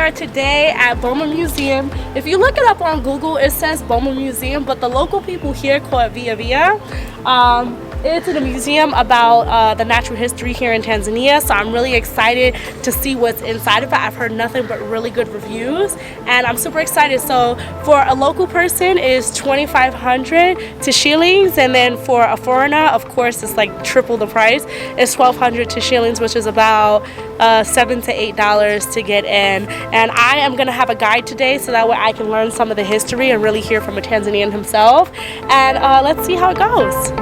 are today at Boma Museum. If you look it up on Google, it says Boma Museum, but the local people here call it Via Via. It's in a museum about the natural history here in Tanzania, so I'm really excited to see what's inside of it. I've heard nothing but really good reviews, and I'm super excited. So for a local person, it's 2,500 to shillings, and then for a foreigner, of course, it's like triple the price. It's 1,200 to shillings, which is about $7 to $8 to get in. And I am gonna have a guide today, so that way I can learn some of the history and really hear from a Tanzanian himself. And let's see how it goes.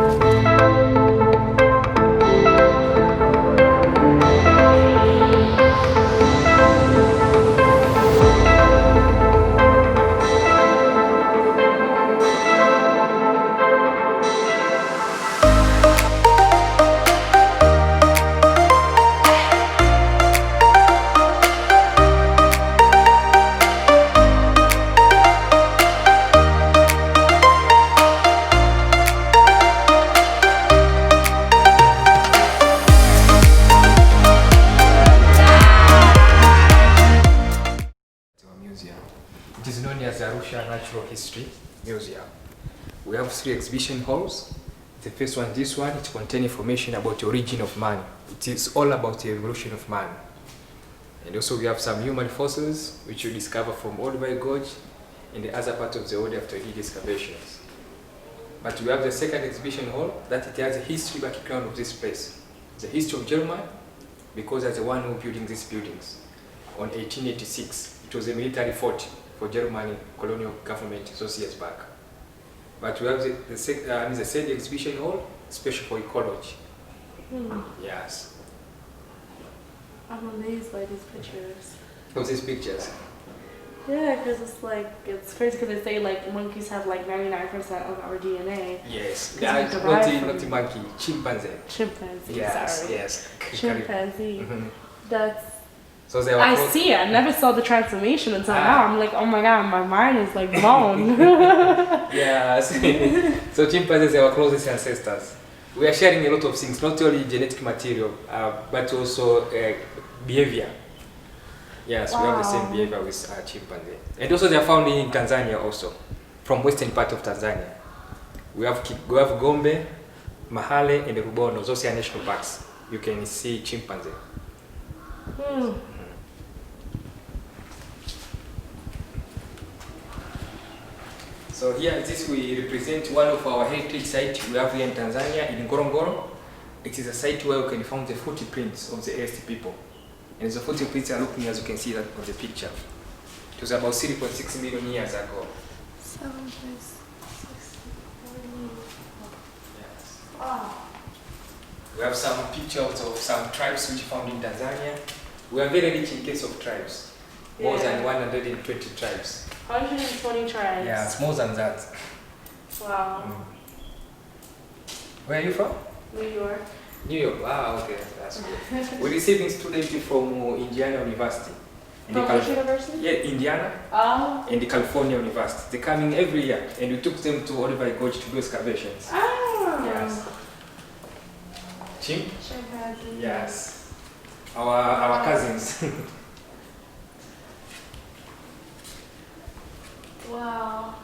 It is known as Arusha Natural History Museum. We have 3 exhibition halls. The first one, this one, it contains information about the origin of man. It is all about the evolution of man. And also we have some human fossils which we discover from Olduvai Gorge and the other part of the world after the excavations. But we have the second exhibition hall that it has a history background of this place. The history of German, because as the one who building these buildings. On 1886, it was a military fort for German colonial government so years back. But we have the third exhibition hall, special for ecology. Yes. I'm amazed by these pictures. Of these pictures? Yeah, because it's crazy because they say like monkeys have like 99% of our DNA. Yes, not monkey, chimpanzee. Chimpanzee, yes, sorry. Yes. Chimpanzee. That's... So I see it. I never saw the transformation until now. I'm like, oh my god, my mind is like blown. Yes. So chimpanzees are our closest ancestors. We are sharing a lot of things, not only genetic material, but also behavior. Yes, wow. We have the same behavior with chimpanzee. And also they are found in Tanzania also, from western part of Tanzania. We have Gombe, Mahale, and Rubono. Those are national parks. You can see chimpanzee. So here, this we represent one of our heritage sites we have here in Tanzania, in Ngorongoro. It is a site where you can find the footprints of the earliest people. And the footprints are looking, as you can see that on the picture. It was about 3.6 million years ago. 7.6 million. Yes. Wow. We have some pictures of some tribes which found in Tanzania. We are very rich in case of tribes. More than 120 tribes. 120 tribes. Yeah, it's more than that. Wow. Where are you from? New York. New York. Wow, okay, that's good. We're receiving students from Indiana University. From which university? Yeah, Indiana. Oh. And the California University. They're coming every year, and we took them to Olduvai Gorge to do excavations. Oh. Yes. Chimpanzee. Yes. Our cousins. Wow.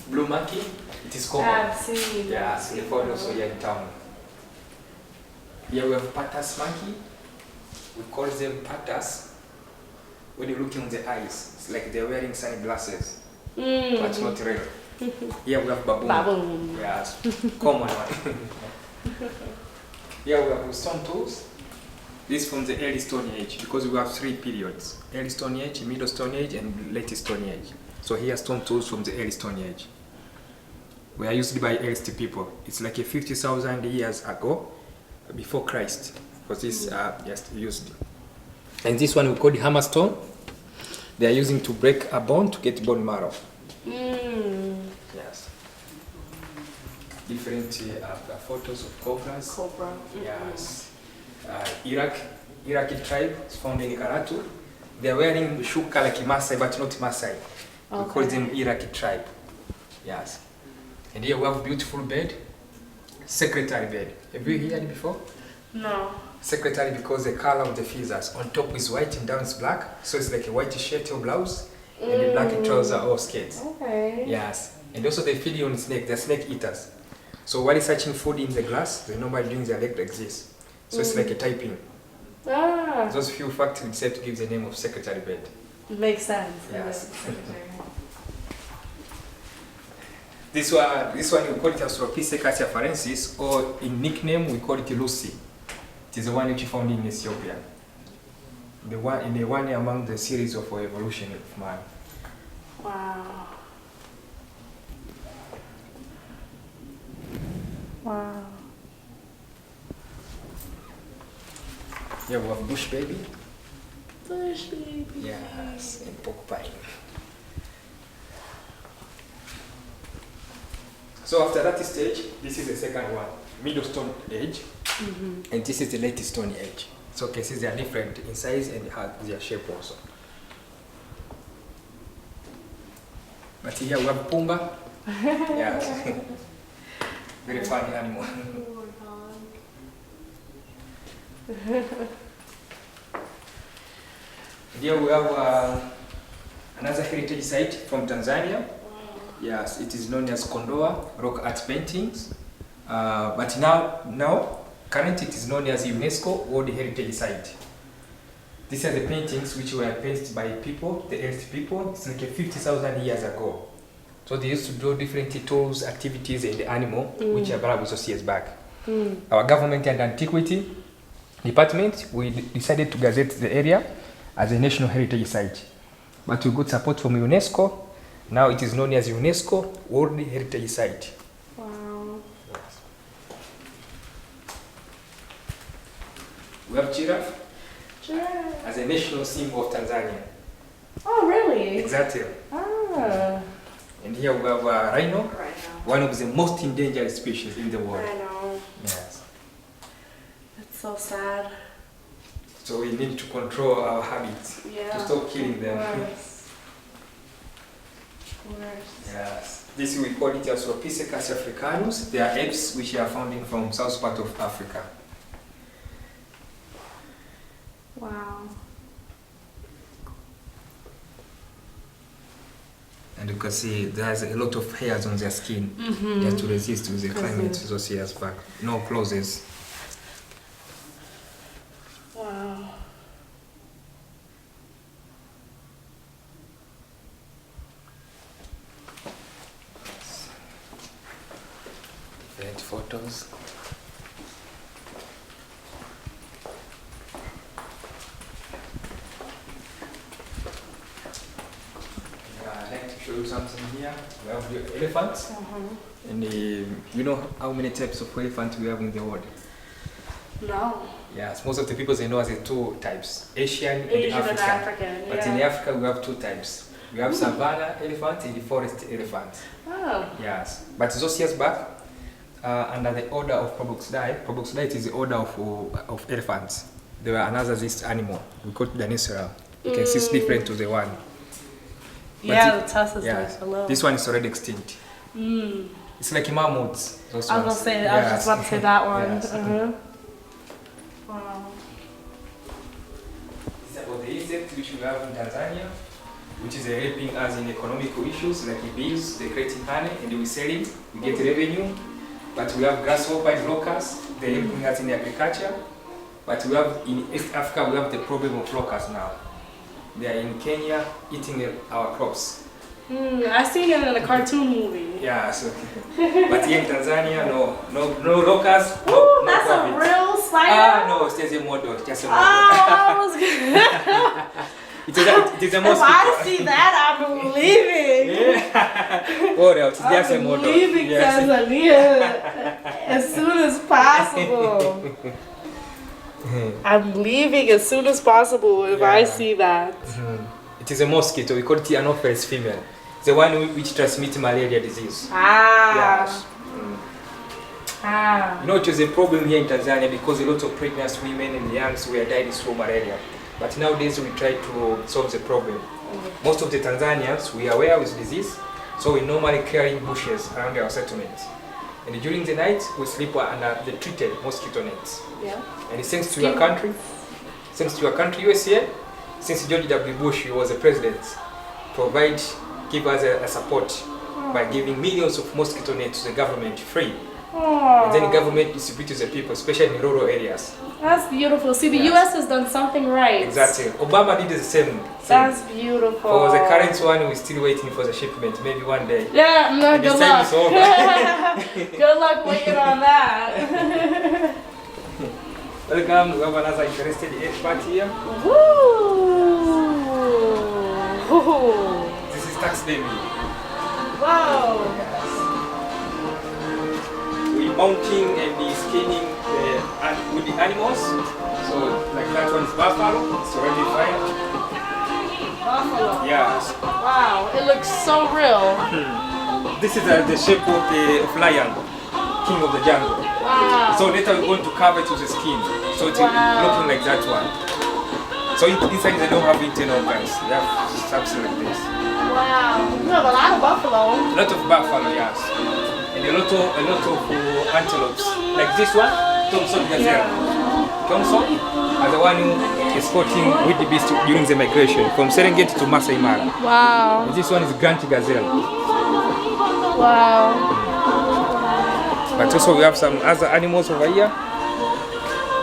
Blue monkey, it is common. I've seen. Yes, they found also here in town. Here we have patas monkey. We call them patas. When you look in the eyes, it's like they're wearing sunglasses. But not real. Here we have baboon. Baboon. Yes, common one. Here we have stone tools. This is from the early Stone Age, because we have 3 periods: early Stone Age, middle Stone Age, and late Stone Age. So here are stone tools from the early Stone Age. We are used by earliest people. It's like 50,000 years ago, before Christ, because these are just used. And this one we call the hammerstone. They are using to break a bone to get bone marrow. Yes. Different photos of cobras. Cobra. Yes. Iraqi tribe is found in Karatu. They are wearing shuka like Maasai, but not Maasai. Okay. We call them Iraqi tribe. Yes. And here we have a beautiful bed, secretary bed. Have you heard it before? No. Secretary because the color of the feathers. On top is white and down is black. So it's like a white shirt or blouse and a black trouser or skirt. Okay. Yes. And also they feed on snake. They're snake eaters. So while searching food in the grass, they normally doing their leg like this. So it's like a typing. Ah. Those few facts we decided to give the name of secretary bird. Makes sense. Yes. This one we call it Astropisecus afarensis, or in nickname we call it Lucy. It is the one which you found in Ethiopia. The one among the series of evolution of man. Wow. Wow. Yeah, we have bush baby. Bush baby. Yes, and porcupine. So after that stage, this is the second one, middle stone age, and this is the late stone age. So cases they are different in size and their shape also. But here we have Pumba. Yes. Very funny animal. Here we have another heritage site from Tanzania. Yes, it is known as Kondoa rock art paintings. But now, currently it is known as UNESCO World Heritage Site. These are the paintings which were painted by people, the earth people, it's like 50,000 years ago. So they used to do different tools, activities, and the animal, which are valuable years back. Our government and antiquity department, we decided to gazette the area as a national heritage site. But we got support from UNESCO. Now it is known as UNESCO World Heritage Site. Wow. Yes. We have giraffe as a national symbol of Tanzania. Oh, really? Exactly. Ah. And here we have rhino, one of the most endangered species in the world. Rhino. Yes. It's so sad. So we need to control our habits to stop killing them. Yes. This we call it as Piscus africanus. They are apes which are found from south part of Africa. Wow. And you can see there's a lot of hairs on their skin just to resist with the climate those years back. No clothes. Wow. Different photos. I'd like to show you something here. We have the elephants. And you know how many types of elephant we have in the world? No. Yes, most of the people they know as the two types, Asian and Asian African. and African, But in Africa we have two types. We have savanna elephant and the forest elephant. Oh. Yes, but those years back, under the order of Proboscidae is the order of elephants. There were another this animal. We call it Dinosaur. You can see it's different to the one. Yeah, the tusk is like below. This one is already extinct. It's like mammoths. I was gonna say. I was just about to say that one. Yes. Wow. It's about the insect which we have in Tanzania, which is helping us in economical issues like bees. They're creating honey and we sell it. We get revenue. But we have grasshopper and locusts. They're helping us in agriculture. But we have in East Africa we have the problem of locusts now. They are in Kenya eating our crops. I seen it in a cartoon movie. Yeah, so but here in Tanzania, no locusts. Ooh, no that's profit. a real spider. No, it's just a model. Just a model. I was good. it is a If mosquito. I see that, I'm leaving. Yeah. What else? It's just a model. I'm leaving Tanzania as soon as possible. I'm leaving as soon as possible if I see that. It is a mosquito. We call it Anopheles female. The one which transmits malaria disease. Ah. Yes. You know, it was a problem here in Tanzania because a lot of pregnant women and youngs were dying through malaria. But nowadays we try to solve the problem. Most of the Tanzanians, we are aware of this disease, so we normally clear bushes around our settlements. And during the night, we sleep under the treated mosquito nets. Yeah. And thanks to your country, USA, since George W. Bush was the president, give us a support by giving millions of mosquito nets to the government free. And then the government distributes to the people, especially in rural areas. That's beautiful. See, the US has done something right. Exactly. Obama did the same. That's beautiful. For the current one, we're still waiting for the shipment. Maybe one day. Yeah, no, good luck. Good luck waiting on that. Welcome. We have another interested expert here. Woo! This is tax day. Wow. We're mounting and skinning with the animals. So, like that one is buffalo. It's already fine. Buffalo. Yes. Wow, it looks so real. This is the shape of the lion, king of the jungle. Wow. So later we're going to cover it with the skin. So it's looking like that one. So inside they don't have internal organs. They have something like this. Wow. You have a lot of buffalo. A lot of buffalo, yes. And a lot of antelopes. Like this one, Thompson gazelle. Thompson are the one who is escorting with the beast during the migration from Serengeti to Masai Mara. Wow. And this one is Grant gazelle. Wow. But also we have some other animals over here.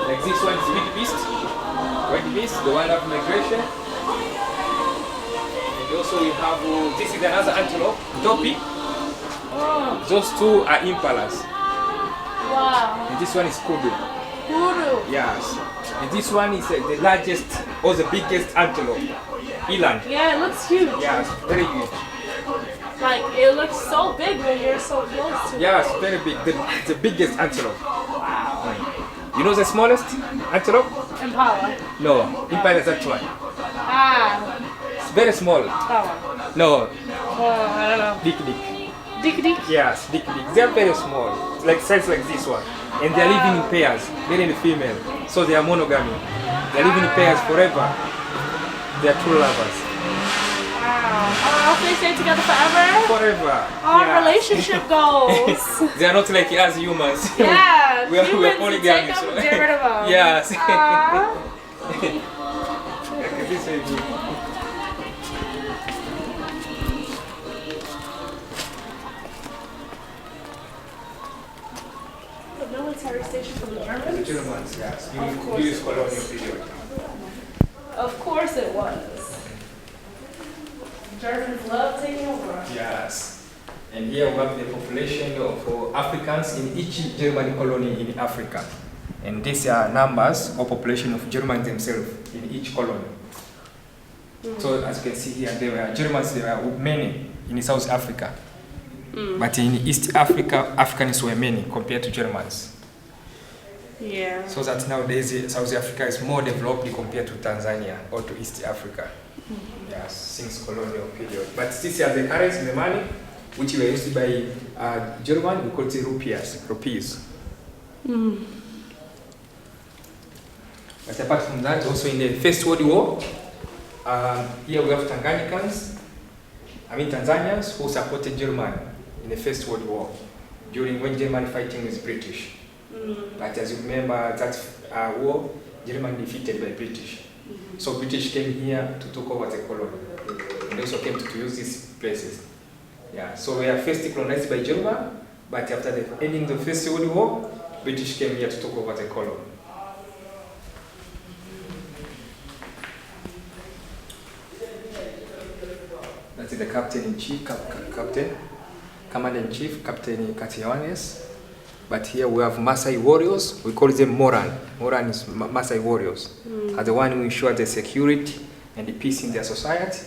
Like this one is wildebeest. Wildebeest, the one of migration. And also we have, this is another antelope, Dopi. Those two are impalas. Wow. And this one is kudu. Kudu. Yes. And this one is the largest or the biggest antelope. Eland. Yeah, it looks huge. Yes, very huge. Like, it looks so big when you're so close to it. Yes, very big. The biggest antelope. Wow. You know the smallest antelope? Impala. No, impala is that one. Ah. It's very small. That one. No. I don't know. Dick. Dick. Yes, dick. They're very small, like size like this one, and they're living in pairs, male and female. So they are monogamy. They're living in pairs forever. They are true lovers. Wow. Oh, they stay together forever. Forever. Oh, relationship goals. They are not like us humans. Yeah. we are polygamy. Take them, get rid of them. Yes. Like this way. Military station for the Germans? The Germans, yes. During colonial period. Of course it was. Germans love taking over. Yes. And here we have the population of Africans in each German colony in Africa. And these are numbers or population of Germans themselves in each colony. So as you can see here, there were Germans, there were many in South Africa. But in East Africa, Africans were many compared to Germans. Yeah. So that nowadays South Africa is more developed compared to Tanzania or to East Africa. Yes, since colonial period. But these are the currency, the money, which were used by German, we call it rupees. But apart from that, also in the First World War, here we have Tanzanians who supported Germany in the First World War during when Germany fighting with British. But as you remember, that war, Germany defeated by British. So British came here to take over the colony. And they also came to use these places. Yeah, so we are first colonized by German, but after the ending of the First World War, British came here to take over the colony. That's the captain-in-chief, commander-in-chief, Captain Katiawanes. But here we have Maasai warriors. We call them Moran. Moran is Maasai warriors. Are the one who ensure the security and the peace in their society.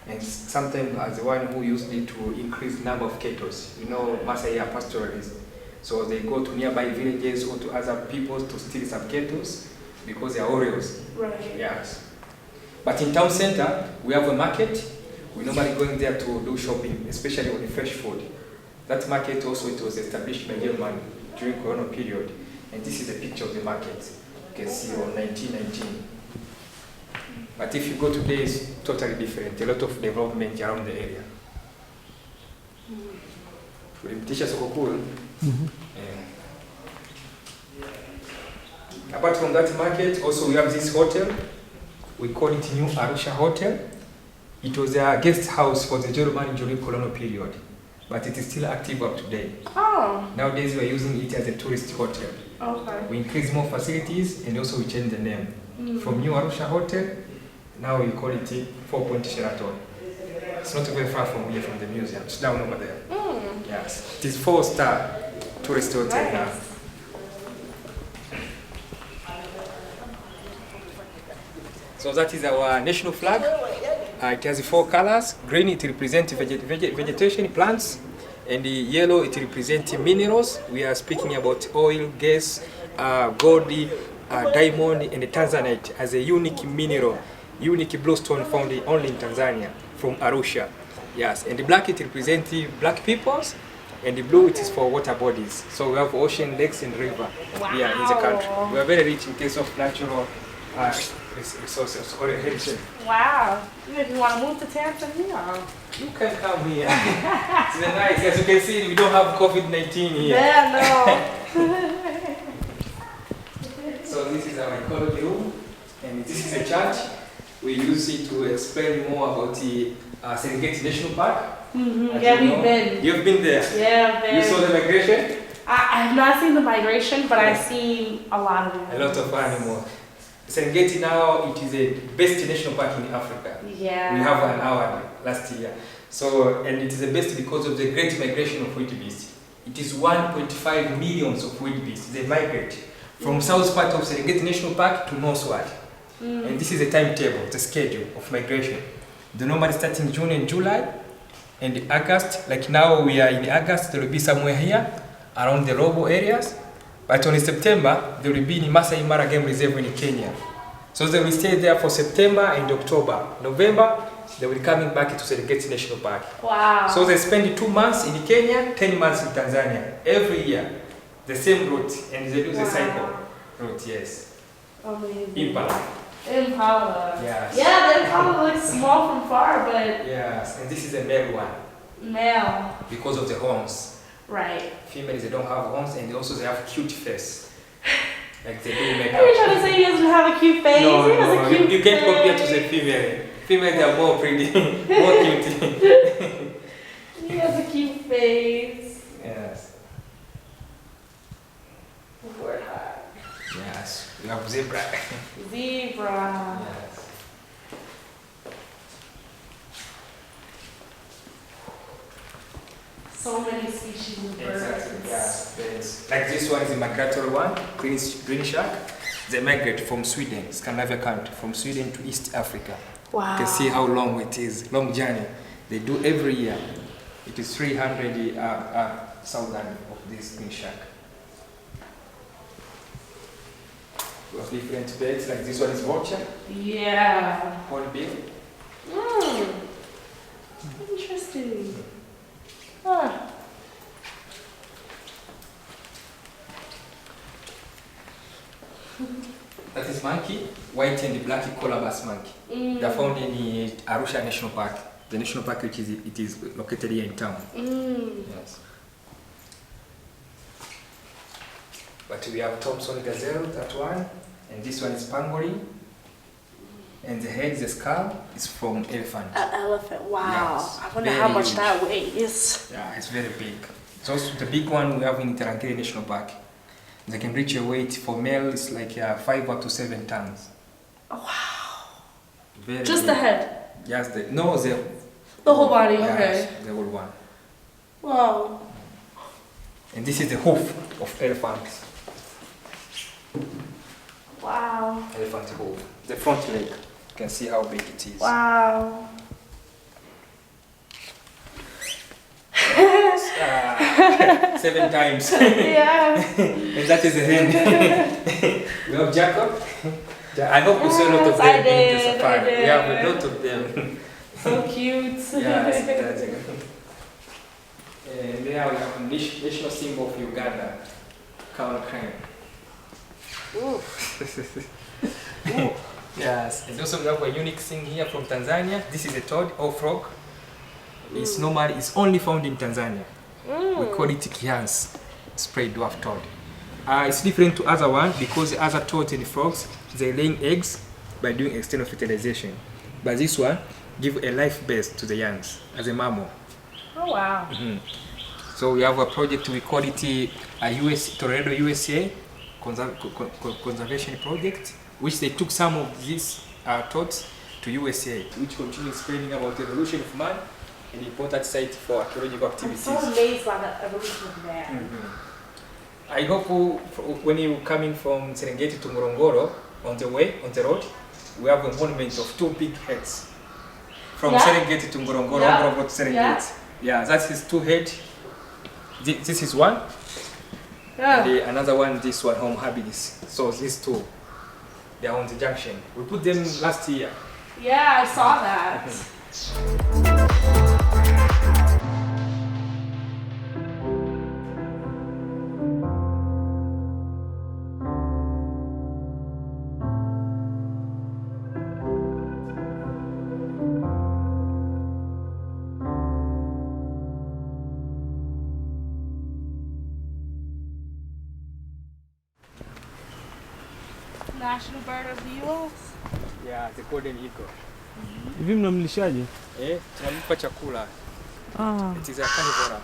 And sometimes as the one who used it to increase the number of cattle. You know, Maasai are pastoralists. So they go to nearby villages or to other people to steal some cattle because they are warriors. Right. Yes. But in town center, we have a market. We normally going there to do shopping, especially on the fresh food. That market also, it was established by Germany during colonial period. And this is a picture of the market. You can see on 1919. But if you go today, it's totally different. A lot of development around the area. And apart from that market, also we have this hotel. We call it New Arusha Hotel. It was a guest house for the German during colonial period, but it is still active up today. Oh. Nowadays we are using it as a tourist hotel. Okay. We increase more facilities and also we change the name. From New Arusha Hotel, now we call it 4-Point Sheraton. It's not very far from here, from the museum. It's down over there. Yes. It is 4-star tourist hotel now. So that is our national flag. It has 4 colors. Green, it represents vegetation, plants. And the yellow, it represents minerals. We are speaking about oil, gas, gold, diamond, and Tanzanite as a unique mineral, unique bluestone found only in Tanzania, from Arusha. Yes, and the black, it represents black peoples, and the blue, it is for water bodies. So we have ocean, lakes, and river here in the country. We are very rich in case of natural resources or heritage. Wow. If you want to move to Tanzania, you can come here. It's very nice. As you can see, we don't have COVID-19 here. Yeah, no. So this is our ecology room, and this is a chart. We use it to explain more about the Serengeti National Park. Yeah, we've been. You've been there? Yeah, I've been. You saw the migration? I have not seen the migration, but I've seen a lot of it. A lot of animals. Serengeti now, it is the best national park in Africa. Yeah. We have an award last year. So, and it is the best because of the great migration of wildebeest. It is 1.5 million of wildebeest. They migrate from south part of Serengeti National Park to northward. And this is the timetable, the schedule of migration. The normally start in June and July, and August, like now we are in August, there will be somewhere here, around the Robo areas. But on September, they will be in Masai Mara Game Reserve in Kenya. So they will stay there for September and October. November, they will be coming back to Serengeti National Park. Wow. So they spend 2 months in Kenya, 10 months in Tanzania, every year. The same route, and they do the cycle route, yes. Amazing. Impala. Impala. Yes. Yeah, the Impala looks small from far, but... Yes, and this is a male one. Male. Because of the horns. Right. Females, they don't have horns, and also they have cute face. Like they do makeup. Are you trying to say he doesn't have a cute face? No, he has a cute you can't face. compare to the female. Females, they are more pretty, more cute. He has a cute face. Yes. Warthog. Yes, we have zebra. Zebra. Yes. So many species of birds. Exactly, yes. Birds. Like this one is a migratory one, green shark. They migrate from Sweden, Scandinavia country, from Sweden to East Africa. Wow. You can see how long it is, long journey. They do every year. It is 300,000 of this green shark. We have different birds, like this one is vulture. Yeah. Hornbill. Interesting. Huh. That is monkey, white and black colobus monkey. They are found in Arusha National Park, the national park which is located here in town. Yes. But we have Thompson gazelle, that one, and this one is pangolin. And the head, the skull, is from elephant. An elephant, wow. Yes. I wonder Very how much huge. that weighs. Yeah, it's very big. It's also the big one we have in Tarangire National Park. They can reach a weight for male, it's like 5 up to 7 tons. Oh, wow. Very Just big. the head? Yes, the whole body, yes, okay. the whole one. Wow. And this is the hoof of elephants. Wow. Elephant hoof. The front leg. You can see how big it is. Wow. 7 times. Yeah. And that is the hen. We have Jacob. I hope you saw a lot of Yes, them in the I safari. did. We have a lot of them. So cute. Yes, that's it. And there we have a national symbol of Uganda, cow crane. Ooh. Yes, and also we have a unique thing here from Tanzania. This is a toad or frog. It's normal, it's only found in Tanzania. We call it Kians, spray dwarf toad. It's different to other one because the other toad and frogs, they laying eggs by doing external fertilization. But this one give a life base to the youngs as a mammal. Oh wow. So we have a project, we call it Tornado USA conservation project, which they took some of these toads to USA, which continues spreading about the evolution of man and important site for archaeological activities. I'm so amazed by the evolution of man. I hope when you're coming from Serengeti to Ngorongoro, on the road, we have a monument of 2 big heads. From Serengeti to Ngorongoro, Ngorongoro to Serengeti. Yeah, that is 2 heads. This is one. And another one, this one, home habilis. So these 2, they are on the junction. We put them last year. Yeah, I saw that. National bird of the US. Yeah, the golden eagle. Hivi mnamlishaje? Tunampa chakula. It is a carnivore.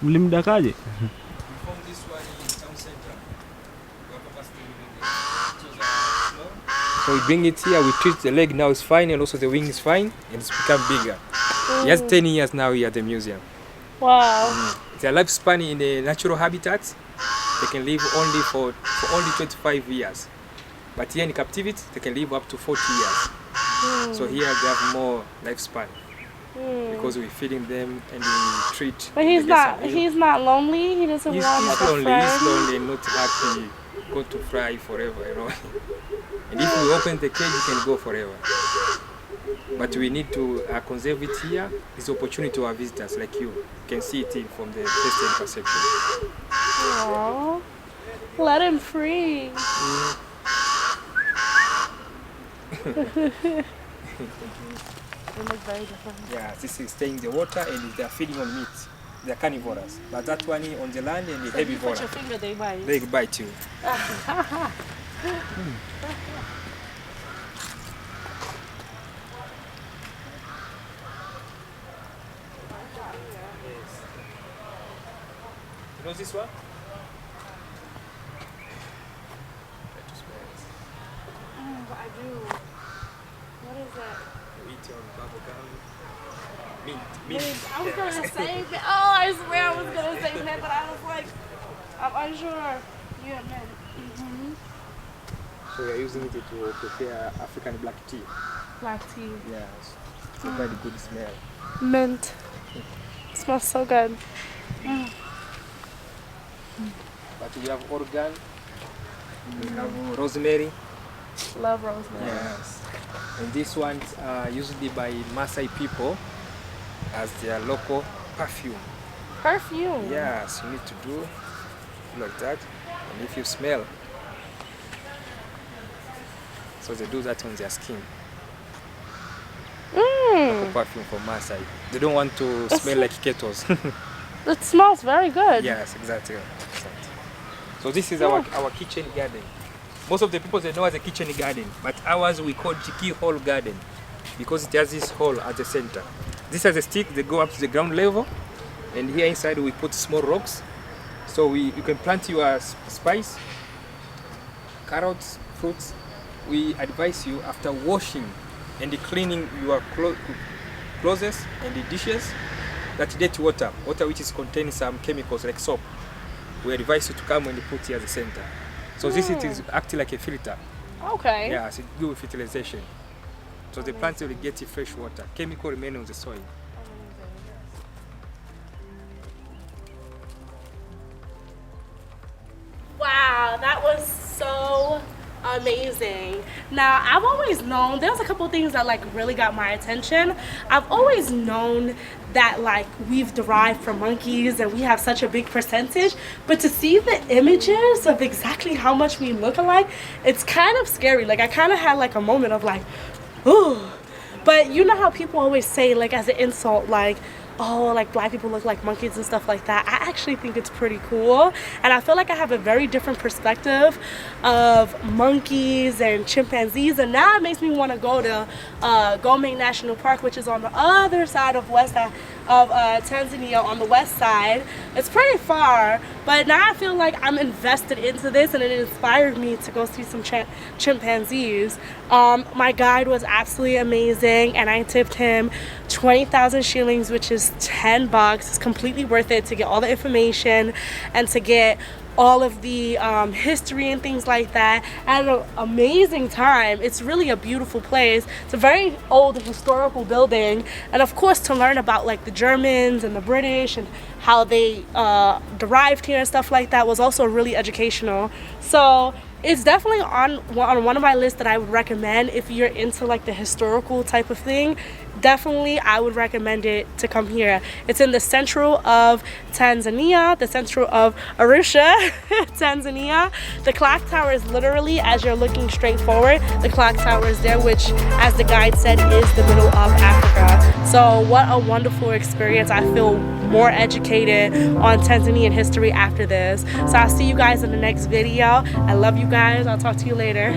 Mlimdakaje? From this one in town center. So we bring it here, we treat the leg, now it's fine, and also the wing is fine, and it's become bigger. He has 10 years now here at the museum. Wow. Their lifespan in the natural habitats, they can live only for only 25 years. But here in captivity, they can live up to 40 years. So here they have more lifespan because we're feeding them and we treat. But he's not lonely. He doesn't want like a friend. He's lonely, not happy. Go to fry forever, you know. And if we open the cage, he can go forever. But we need to conserve it here. It's an opportunity to our visitors like you. You can see it from the first-hand perception. Aww. Let him free. It looks very different. Yeah, this is staying in the water and they are feeding on meat. They are carnivores. But that one is on the land and the herbivore. Put your finger, they bite. They bite you. You know this one? I do. What is that? You eat on bubble gum. Mint. I was gonna say that. Oh, I swear I was gonna say mint, but I was like, I'm unsure. Yeah, mint. So we are using it to prepare African black tea. Black tea. Yes. It's a very good smell. Mint. It smells so good. But we have organ. We have rosemary. Love rosemary. Yes. And these ones are used by Maasai people as their local perfume. Perfume? Yes, you need to do like that. And if you smell, so they do that on their skin. Local perfume for Maasai. They don't want to smell like kettles. It smells very good. Yes, exactly. So this is our kitchen garden. Most of the people, they know as a kitchen garden, but ours we call Chiki Hole Garden because it has this hole at the center. This has a stick, they go up to the ground level, and here inside we put small rocks. So you can plant your spice, carrots, fruits. We advise you after washing and cleaning your clothes and the dishes, that dirty water which is containing some chemicals like soap, we advise you to come and put here at the center. So this is acting like a filter. Okay. Yes, it do with fertilization. So the plants will get fresh water. Chemical remain on the soil. Wow, that was so amazing. Now, I've always known, there's a couple things that like really got my attention. I've always known that like we've derived from monkeys and we have such a big percentage, but to see the images of exactly how much we look alike, it's kind of scary. Like I kind of had like a moment of like, ooh. But you know how people always say like as an insult, like, oh, like black people look like monkeys and stuff like that. I actually think it's pretty cool, and I feel like I have a very different perspective of monkeys and chimpanzees, and now it makes me want to go to Gombe National Park, which is on the other side of Tanzania, on the west side. It's pretty far, but now I feel like I'm invested into this, and it inspired me to go see some chimpanzees. My guide was absolutely amazing, and I tipped him 20,000 shillings, which is $10. It's completely worth it to get all the information and to get all of the history and things like that. I had an amazing time. It's really a beautiful place. It's a very old historical building, and of course to learn about like the Germans and the British and how they derived here and stuff like that was also really educational. So it's definitely on one of my lists that I would recommend if you're into like the historical type of thing. Definitely I would recommend it to come here. It's in the central of Tanzania, the central of Arusha, Tanzania. The clock tower is literally, as you're looking straight forward, the clock tower is there, which as the guide said is the middle of Africa. So what a wonderful experience. I feel more educated on Tanzanian history after this. So I'll see you guys in the next video. I love you guys. I'll talk to you later.